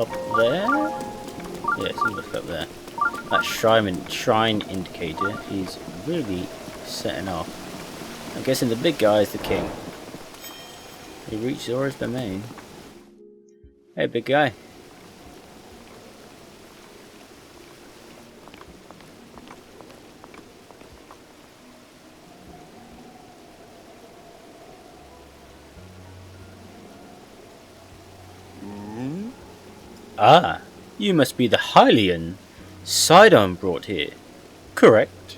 up there? Yes, he looks up there. That shrine indicator is really setting off. I'm guessing the big guy is the king. He reached Zora's Domain. Hey, big guy. Ah, you must be the Hylian Sidon brought here, correct?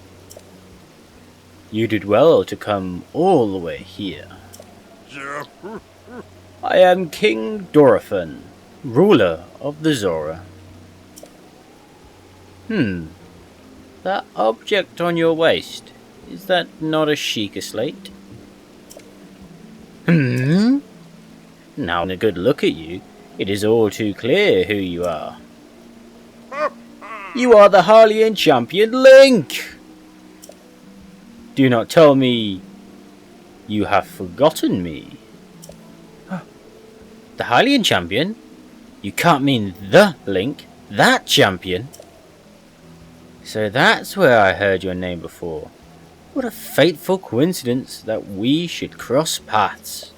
You did well to come all the way here. I am King Dorephan, ruler of the Zora. That object on your waist, is that not a Sheikah slate? Now, in a good look at you, it is all too clear who you are. You are the Hylian Champion Link! Do not tell me you have forgotten me. The Hylian Champion? You can't mean the Link, that champion. So that's where I heard your name before. What a fateful coincidence that we should cross paths.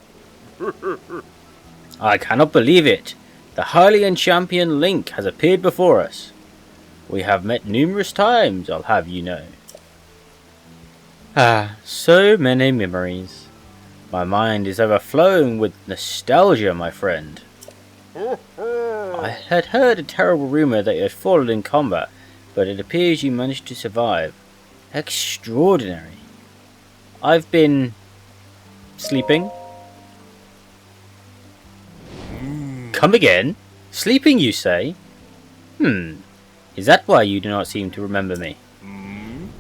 I cannot believe it. The Hylian Champion Link has appeared before us. We have met numerous times, I'll have you know. Ah, so many memories. My mind is overflowing with nostalgia, my friend. I had heard a terrible rumour that you had fallen in combat, but it appears you managed to survive. Extraordinary. I've been sleeping. Come again? Sleeping, you say? Is that why you do not seem to remember me?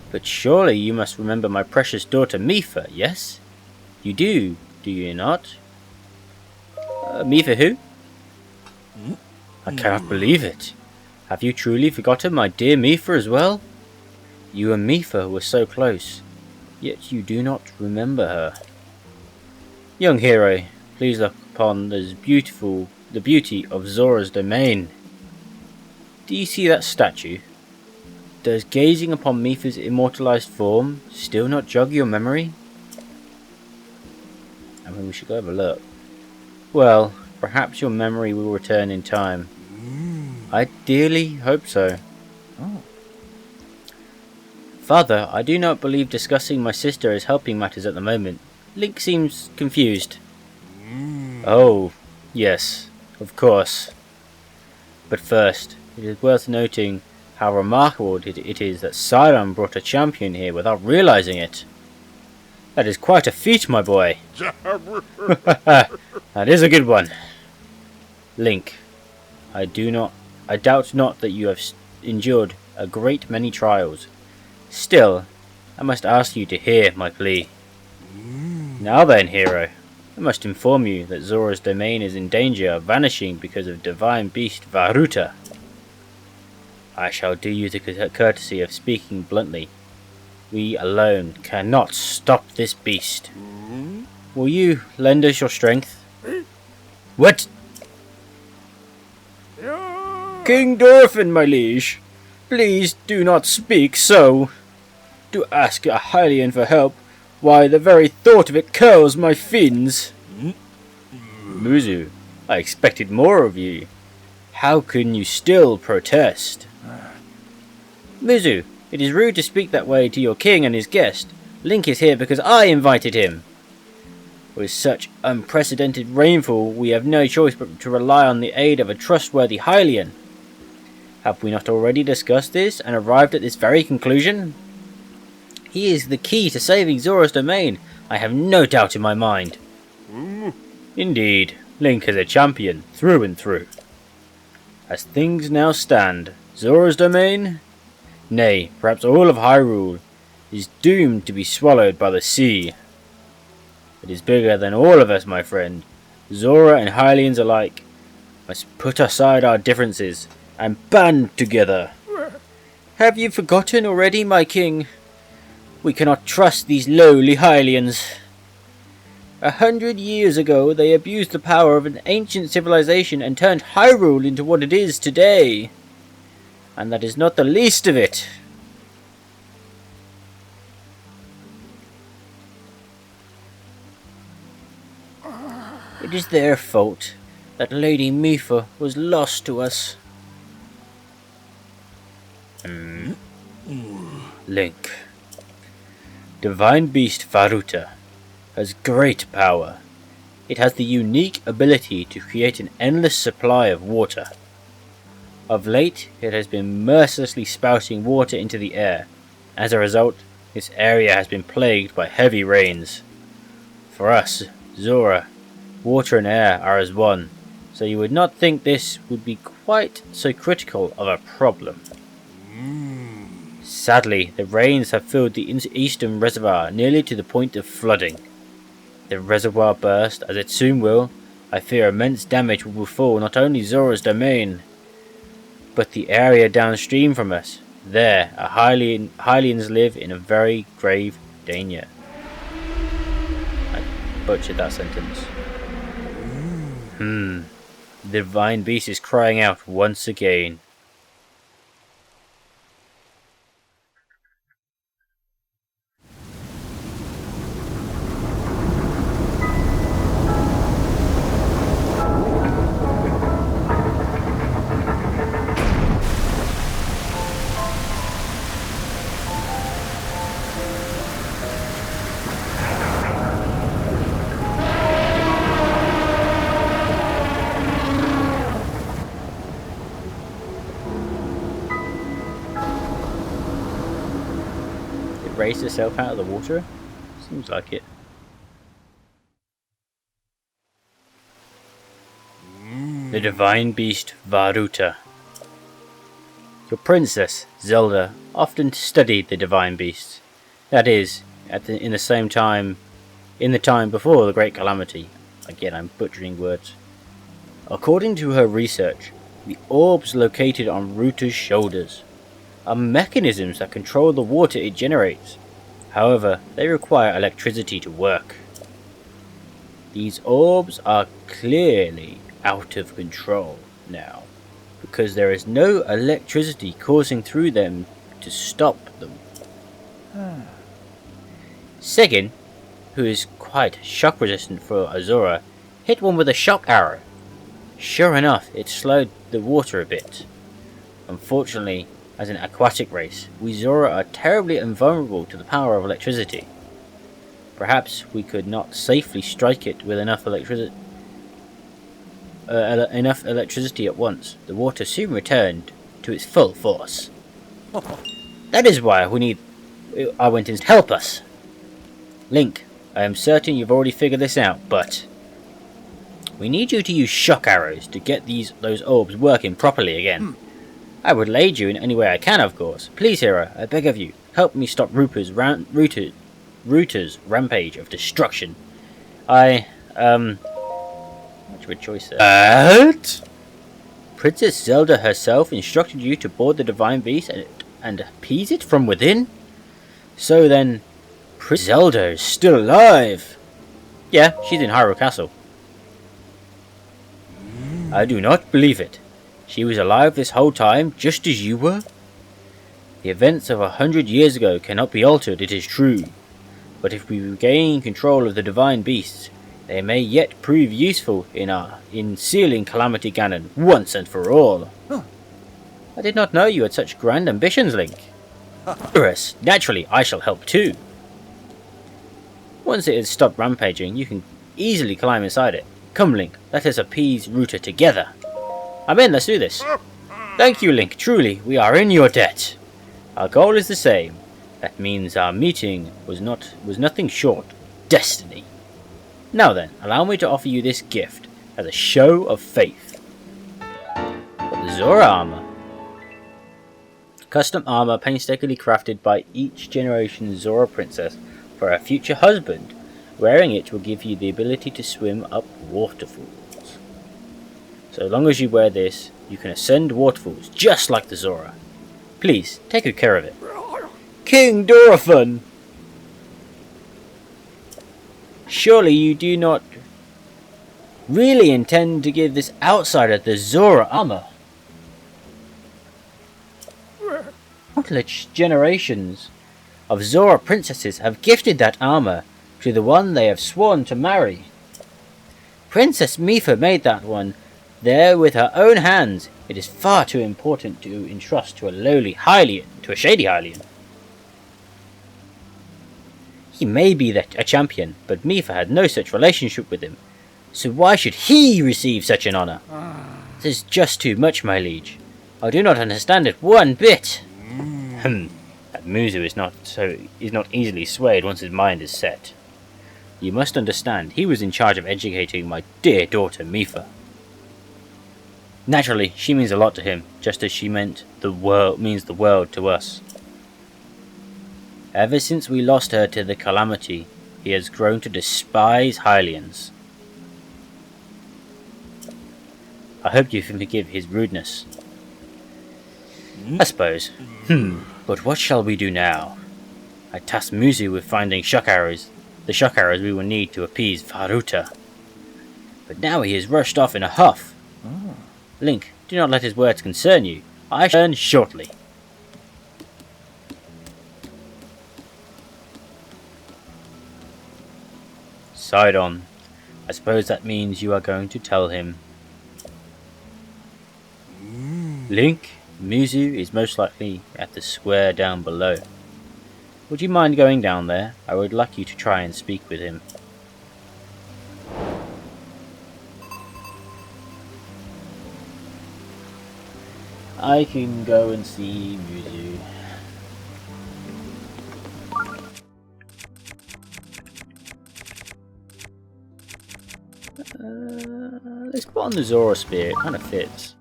But surely you must remember my precious daughter Mipha, yes? You do you not? Mipha who? I cannot believe it. Have you truly forgotten my dear Mipha as well? You and Mipha were so close, yet you do not remember her. Young hero, please look upon the beauty of Zora's Domain. Do you see that statue? Does gazing upon Mipha's immortalized form still not jog your memory? I mean, we should go have a look. Well, perhaps your memory will return in time. I dearly hope so. Oh. Father, I do not believe discussing my sister is helping matters at the moment. Link seems confused. Oh, yes, of course. But first, it is worth noting how remarkable it is that Sidon brought a champion here without realizing it. That is quite a feat, my boy. That is a good one. Link, I doubt not that you have endured a great many trials. Still, I must ask you to hear my plea. Now then, hero, I must inform you that Zora's Domain is in danger of vanishing because of Devine Beast Vah Ruta. I shall do you the courtesy of speaking bluntly. We alone cannot stop this beast. Will you lend us your strength? What? King Dorephan, my liege, please do not speak so. To ask a Hylian for help, why, the very thought of it curls my fins. Muzu, I expected more of you. How can you still protest? Muzu, it is rude to speak that way to your king and his guest. Link is here because I invited him. With such unprecedented rainfall, we have no choice but to rely on the aid of a trustworthy Hylian. Have we not already discussed this and arrived at this very conclusion? He is the key to saving Zora's Domain, I have no doubt in my mind. Indeed, Link is a champion, through and through. As things now stand, Zora's Domain, nay, perhaps all of Hyrule, is doomed to be swallowed by the sea. It is bigger than all of us, my friend. Zora and Hylians alike must put aside our differences and band together. Have you forgotten already, my king? We cannot trust these lowly Hylians. 100 years ago, they abused the power of an ancient civilization and turned Hyrule into what it is today. And that is not the least of it. It is their fault that Lady Mipha was lost to us. Link. Devine Beast Vah Ruta has great power. It has the unique ability to create an endless supply of water. Of late, it has been mercilessly spouting water into the air. As a result, this area has been plagued by heavy rains. For us, Zora, water and air are as one, so you would not think this would be quite so critical of a problem. Sadly, the rains have filled the eastern reservoir nearly to the point of flooding. The reservoir burst, as it soon will. I fear immense damage will befall not only Zora's domain, but the area downstream from us. There, Hylians live in a very grave danger. I butchered that sentence. The Divine Beast is crying out once again. Raised herself out of the water? Seems like it. The Divine Beast Vah Ruta. Your princess, Zelda, often studied the Divine Beasts. That is, in the time before the Great Calamity. Again, I'm butchering words. According to her research, the orbs located on Ruta's shoulders are mechanisms that control the water it generates. However, they require electricity to work. These orbs are clearly out of control now, because there is no electricity coursing through them to stop them. Segin, who is quite shock resistant for Zora, hit one with a shock arrow. Sure enough, it slowed the water a bit. Unfortunately, as an aquatic race, we Zora are terribly invulnerable to the power of electricity. Perhaps we could not safely strike it with enough electricity at once. The water soon returned to its full force. That is why I went in to help us. Link, I am certain you've already figured this out, but we need you to use shock arrows to get those orbs working properly again. I would aid you in any way I can, of course. Please, hero, I beg of you, help me stop Ruta's rampage of destruction. Much of a choice there. Princess Zelda herself instructed you to board the Divine Beast and appease it from within? So then, Princess Zelda is still alive? Yeah, she's in Hyrule Castle. I do not believe it. She was alive this whole time, just as you were? The events of 100 years ago cannot be altered, it is true. But if we regain control of the Divine Beasts, they may yet prove useful in sealing Calamity Ganon once and for all. I did not know you had such grand ambitions, Link. Naturally, I shall help too. Once it has stopped rampaging, you can easily climb inside it. Come, Link, let us appease Ruta together. I'm in, let's do this. Thank you, Link, truly, we are in your debt. Our goal is the same. That means our meeting was nothing short of destiny. Now then, allow me to offer you this gift as a show of faith. The Zora armor. Custom armor painstakingly crafted by each generation Zora princess for her future husband. Wearing it will give you the ability to swim up waterfalls. So long as you wear this, you can ascend waterfalls just like the Zora. Please, take good care of it. King Dorephan! Surely you do not really intend to give this outsider the Zora armor? Countless generations of Zora princesses have gifted that armor to the one they have sworn to marry. Princess Mipha made that one there with her own hands. It is far too important to entrust to a lowly Hylian, to a shady Hylian. He may be a champion, but Mipha had no such relationship with him. So why should he receive such an honor? This is just too much, my liege. I do not understand it one bit. That Muzu is not easily swayed once his mind is set. You must understand, he was in charge of educating my dear daughter Mipha. Naturally, she means a lot to him, just as she means the world to us. Ever since we lost her to the calamity, he has grown to despise Hylians. I hope you can forgive his rudeness. I suppose. But what shall we do now? I tasked Muzu with finding shock arrows, the shock arrows we will need to appease Vah Ruta. But now he has rushed off in a huff. Link, do not let his words concern you. I shall return shortly. Sidon, I suppose that means you are going to tell him. Link, Muzu is most likely at the square down below. Would you mind going down there? I would like you to try and speak with him. I can go and see Muzu. Let's put on the Zora Spear, it kind of fits.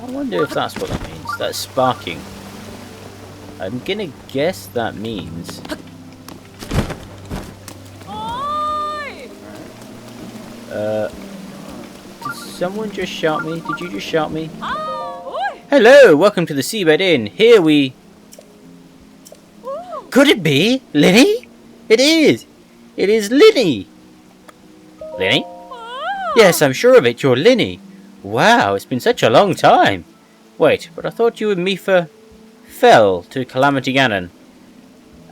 I wonder if that's what that means. That's sparking. I'm gonna guess that means... Did someone just shout me? Did you just shout me? Hello, welcome to the Seabed Inn. Here we... Could it be? Linny? It is! It is Linny! Linny? Yes, I'm sure of it, you're Linny. Wow, it's been such a long time. Wait, but I thought you and Mipha fell to Calamity Ganon.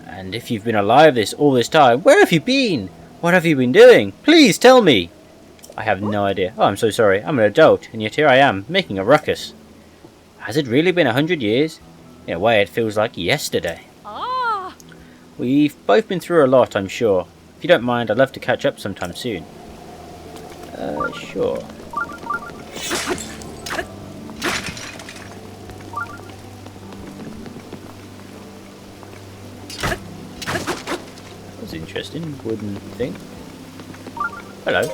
And if you've been alive all this time, where have you been? What have you been doing? Please tell me. I have no idea. Oh, I'm so sorry. I'm an adult, and yet here I am, making a ruckus. Has it really been 100 years? In a way, it feels like yesterday. We've both been through a lot, I'm sure. If you don't mind, I'd love to catch up sometime soon. Sure. That's interesting, wouldn't think. Hello.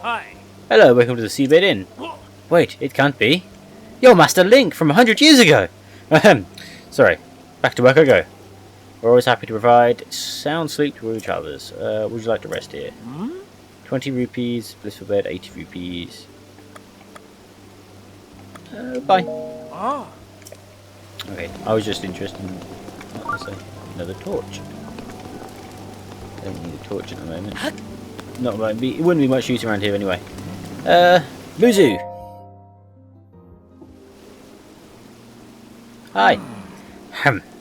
Hi. Hello, welcome to the Seabed Inn. Wait, it can't be. You're Master Link from 100 years ago! Sorry, back to work I go. We're always happy to provide sound sleep to each others. Would you like to rest here? 20 rupees, blissful bed, 80 rupees. Bye. Okay, I was just interested in another torch. I don't need a torch at the moment. Not right, it wouldn't be much use around here anyway. Muzu! Hi.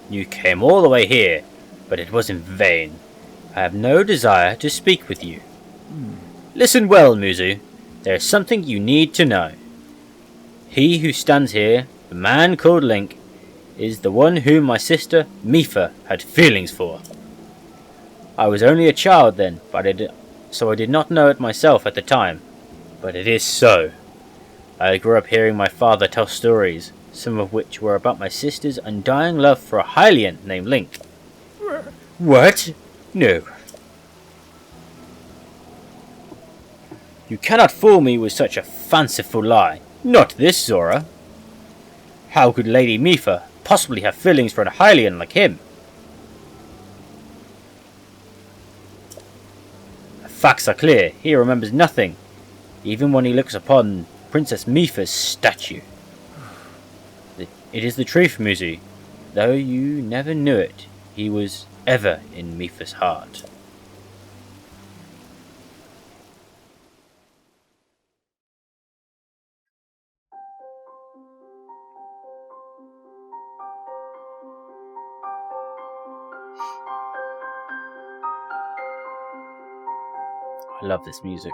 You came all the way here, but it was in vain. I have no desire to speak with you. Listen well, Muzu. There is something you need to know. He who stands here, the man called Link, is the one whom my sister, Mipha, had feelings for. I was only a child then, so I did not know it myself at the time. But it is so. I grew up hearing my father tell stories, some of which were about my sister's undying love for a Hylian named Link. What? No. You cannot fool me with such a fanciful lie. Not this, Zora. How could Lady Mipha possibly have feelings for a Hylian like him? The facts are clear. He remembers nothing. Even when he looks upon Princess Mipha's statue. It is the truth, Muzi. Though you never knew it, he was ever in Mipha's heart. I love this music.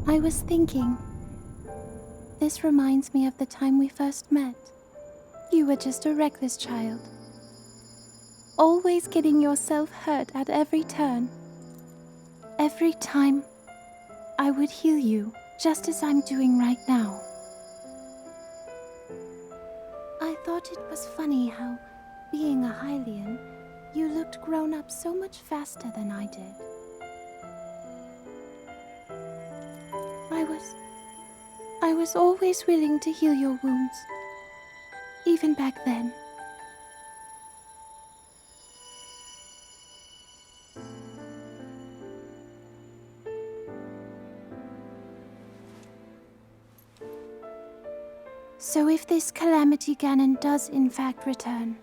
I was thinking, this reminds me of the time we first met. You were just a reckless child, always getting yourself hurt at every turn. Every time, I would heal you, just as I'm doing right now. I thought it was funny how, being a Hylian, you looked grown up so much faster than I did. I was always willing to heal your wounds, even back then. So if this Calamity Ganon does in fact return,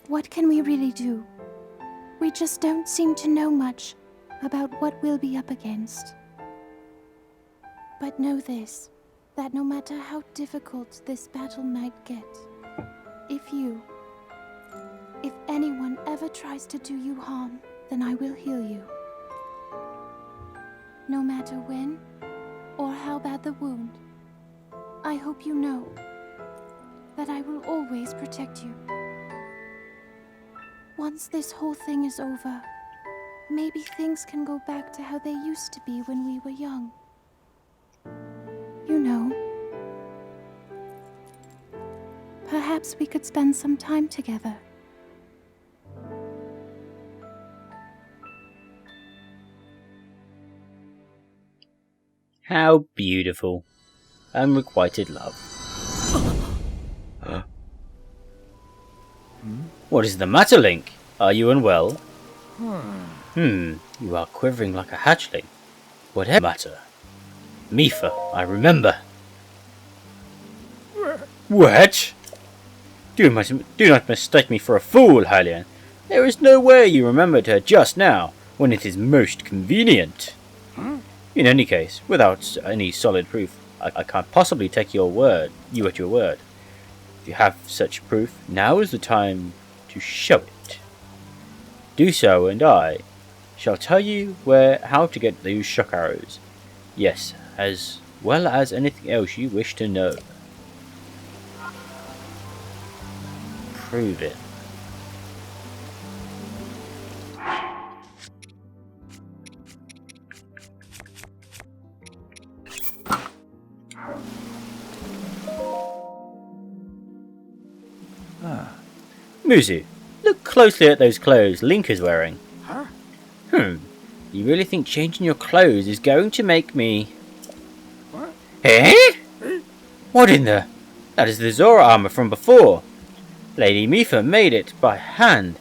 what can we really do? We just don't seem to know much about what we'll be up against. But know this, that no matter how difficult this battle might get, if anyone ever tries to do you harm, then I will heal you. No matter when or how bad the wound, I hope you know that I will always protect you. Once this whole thing is over, maybe things can go back to how they used to be when we were young. You know, perhaps we could spend some time together. How beautiful. Unrequited love. What is the matter, Link? Are you unwell? You are quivering like a hatchling. Whatever matter? Mipha, I remember. What? Do not mistake me for a fool, Hylian. There is no way you remembered her just now, when it is most convenient. In any case, without any solid proof, I can't possibly take you at your word. If you have such proof, now is the time to show it. Do so, and I shall tell you how to get those shock arrows. Yes, as well as anything else you wish to know. Prove it. Muzu, look closely at those clothes Link is wearing. You really think changing your clothes is going to make me... Eh? What in the... That is the Zora armor from before. Lady Mipha made it by hand,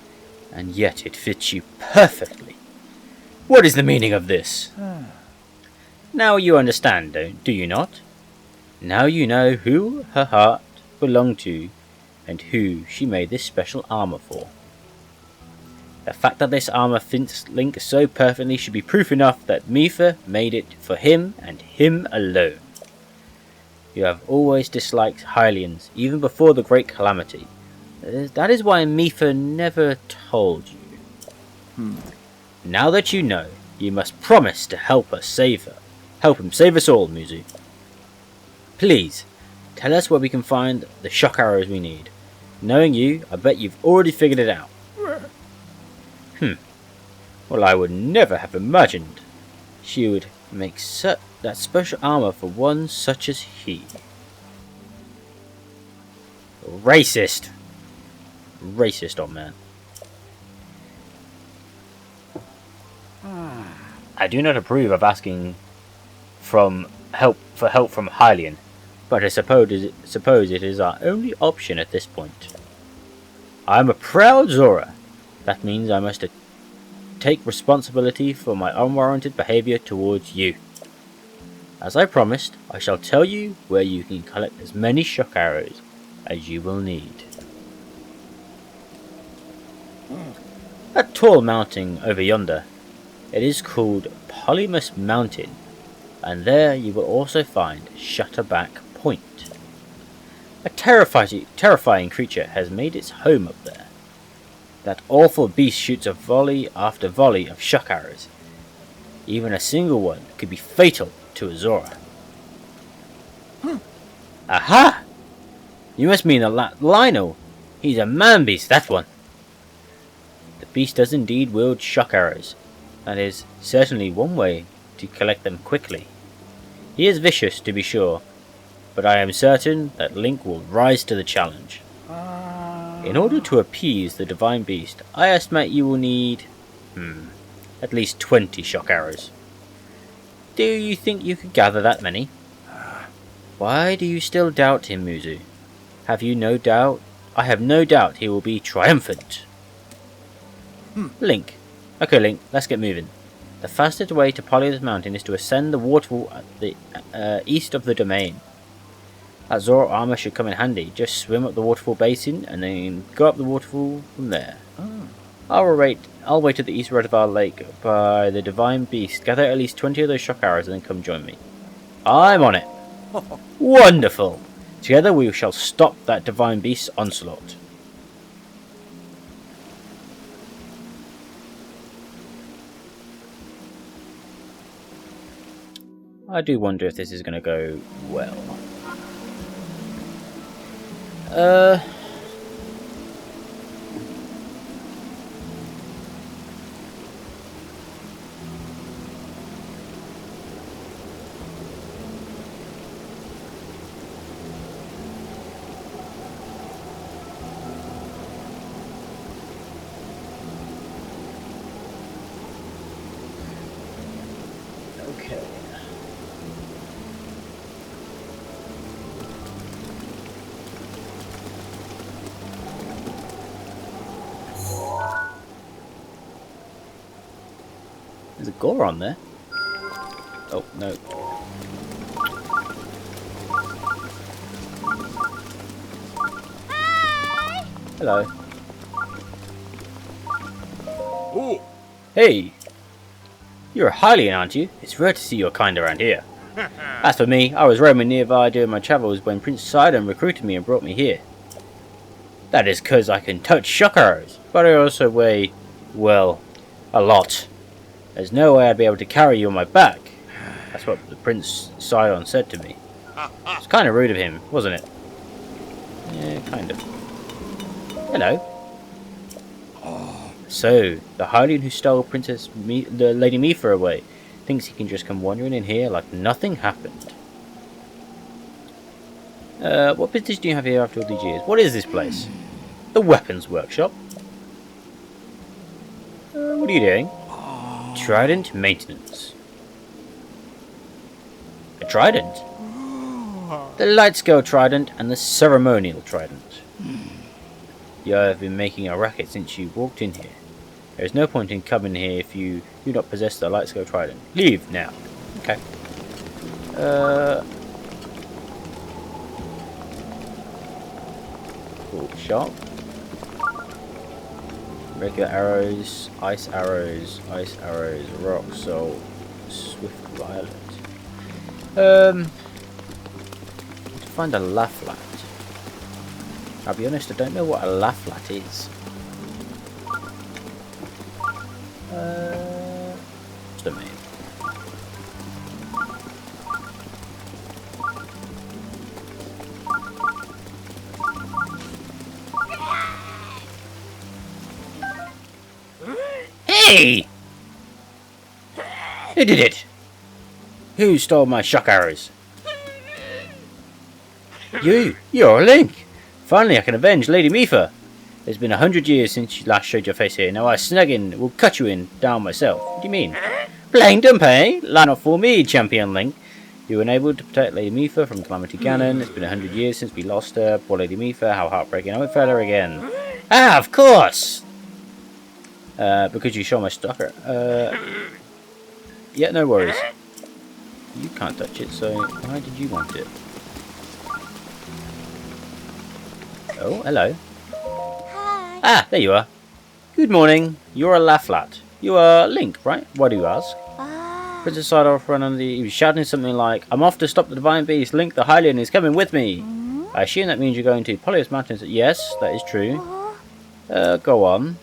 and yet it fits you perfectly. What is the meaning of this? Now you understand, do you not? Now you know who her heart belonged to, and who she made this special armor for. The fact that this armor fits Link so perfectly should be proof enough that Mipha made it for him and him alone. You have always disliked Hylians, even before the Great Calamity. That is why Mipha never told you. Now that you know, you must promise to help us save her. Help him save us all, Muzu. Please, tell us where we can find the shock arrows we need. Knowing you, I bet you've already figured it out. Well, I would never have imagined she would make that special armor for one such as he. Racist. Racist, old man. I do not approve of asking for help from Hylian, but I suppose it is our only option at this point. I am a proud Zora. That means I must take responsibility for my unwarranted behavior towards you. As I promised, I shall tell you where you can collect as many shock arrows as you will need. A tall mountain over yonder. It is called Polymus Mountain, and there you will also find Shutterback Point. A terrifying creature has made its home up there. That awful beast shoots a volley after volley of shock arrows. Even a single one could be fatal to a Zora. Aha! You must mean Lionel. He's a man beast, that one. The beast does indeed wield shock arrows. That is certainly one way to collect them quickly. He is vicious, to be sure, but I am certain that Link will rise to the challenge. In order to appease the Devine Beast, I estimate you will need at least 20 shock arrows. Do you think you could gather that many? Why do you still doubt him, Muzu? Have you no doubt? I have no doubt he will be triumphant. Link. Okay, Link, let's get moving. The fastest way to Polymus Mountain is to ascend the waterfall at the east of the domain. That Zora armor should come in handy. Just swim up the waterfall basin and then go up the waterfall from there. I'll wait at the east road of our lake by the Devine Beast. Gather at least 20 of those shock arrows and then come join me. I'm on it. Wonderful. Together we shall stop that Devine Beast's onslaught. I do wonder if this is going to go well. Okay. There's a gore on there. Oh, no. Hi! Hello. Oh. Hey! You're a Hylian, aren't you? It's rare to see your kind around here. As for me, I was roaming nearby during my travels when Prince Sidon recruited me and brought me here. That is because I can touch shock arrows, but I also weigh, well, a lot. There's no way I'd be able to carry you on my back. That's what the Prince Sidon said to me. It's kind of rude of him, wasn't it? Yeah, kind of. Hello. So, the Hylian who stole the Lady Mipha away thinks he can just come wandering in here like nothing happened. What business do you have here after all these years? What is this place? The weapons workshop? What are you doing? Trident maintenance. A trident? The light scale trident and the ceremonial trident. You have been making a racket since you walked in here. There is no point in coming here if you do not possess the light scale trident. Leave now. Okay. Cool. Sharp. Regular arrows, ice arrows, rock salt, swift violet. To find a Laflat. I'll be honest, I don't know what a Laflat is. Domain. Hey! Who did it? Who stole my shock arrows? You're Link! Finally I can avenge Lady Mipha! It's been 100 years since you last showed your face here. Now I snug in, will cut you in down myself. What do you mean? Plain Dumpay? Line up for me, Champion Link. You were unable to protect Lady Mipha from Calamity Ganon. It's been 100 years since we lost her. Poor Lady Mipha, how heartbreaking. I won't fail her again. Ah, of course! Because you shot my stalker. Yeah, no worries. You can't touch it, so why did you want it? Oh, hello. Hi. Ah, there you are. Good morning. You're a Laflat. You are Link, right? Why do you ask? Princess started off running he was shouting something like, I'm off to stop the Divine Beast. Link the Hylian is coming with me. I assume that means you're going to Polyos Mountains. Yes, that is true. Go on.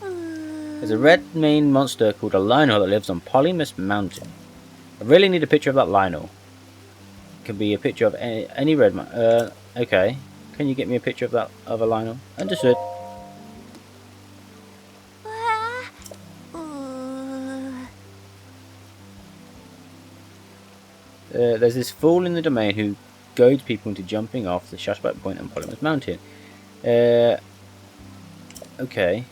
There's a red maned monster called a Lionel that lives on Polymus Mountain. I really need a picture of that Lionel. It can be a picture of any red man. Okay. Can you get me a picture of that other Lionel? Understood. There's this fool in the domain who goads people into jumping off the Shashback Point on Polymus Mountain. Okay.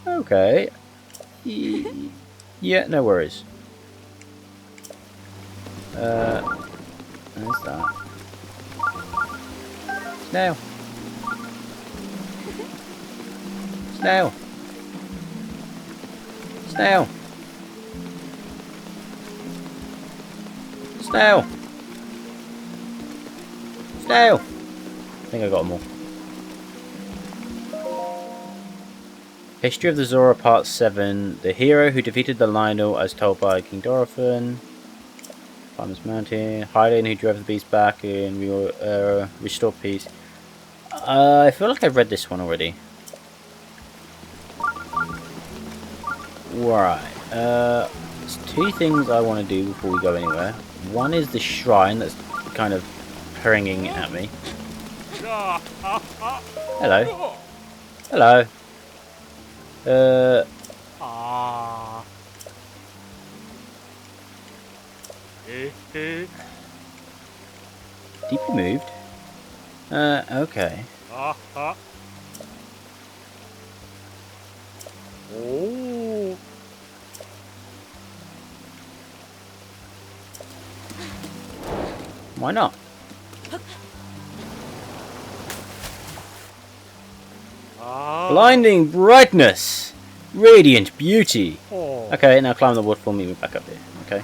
Okay. Yeah, no worries. There's that. Snail. Snail. Snail. Snail. Snail. I think I got them all. History of the Zora Part 7. The hero who defeated the Lionel as told by King Dorephan. Climbers Mountain. Hylian who drove the beast back and restore peace. I feel like I've read this one already. Right. There's two things I want to do before we go anywhere. One is the shrine that's kind of ringing at me. Hello. Hello. Deeply moved. Okay. Why not? Blinding brightness! Radiant beauty! Okay, now climb the waterfall, meet me back up here. Okay.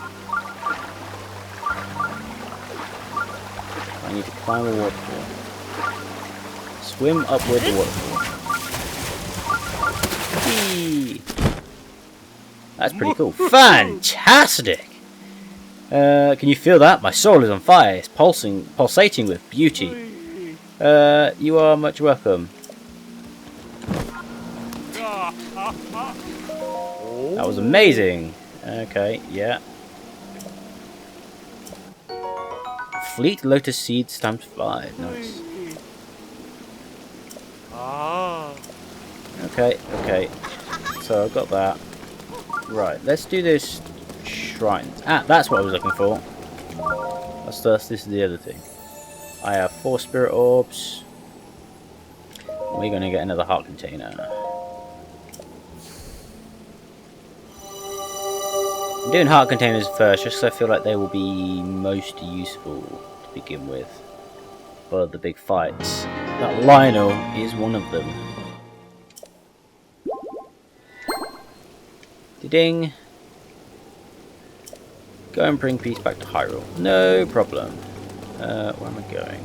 I need to climb a waterfall. Swim upward the waterfall. Whee! That's pretty cool. Fantastic! Can you feel that? My soul is on fire. It's pulsating with beauty. You are much welcome. That was amazing. Okay, yeah. Fleet Lotus Seed stamped 5. Nice. Okay, okay. So I've got that. Right, let's do this shrine. Ah, that's what I was looking for. This is the other thing. I have 4 spirit orbs. We're going to get another heart container. I'm doing heart containers first, just because I feel like they will be most useful to begin with for the big fights. That Lionel is one of them. Ding. Go and bring peace back to Hyrule. No problem. Where am I going?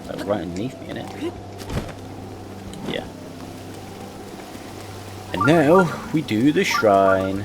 Like right underneath me, innit? Yeah. And now we do the shrine.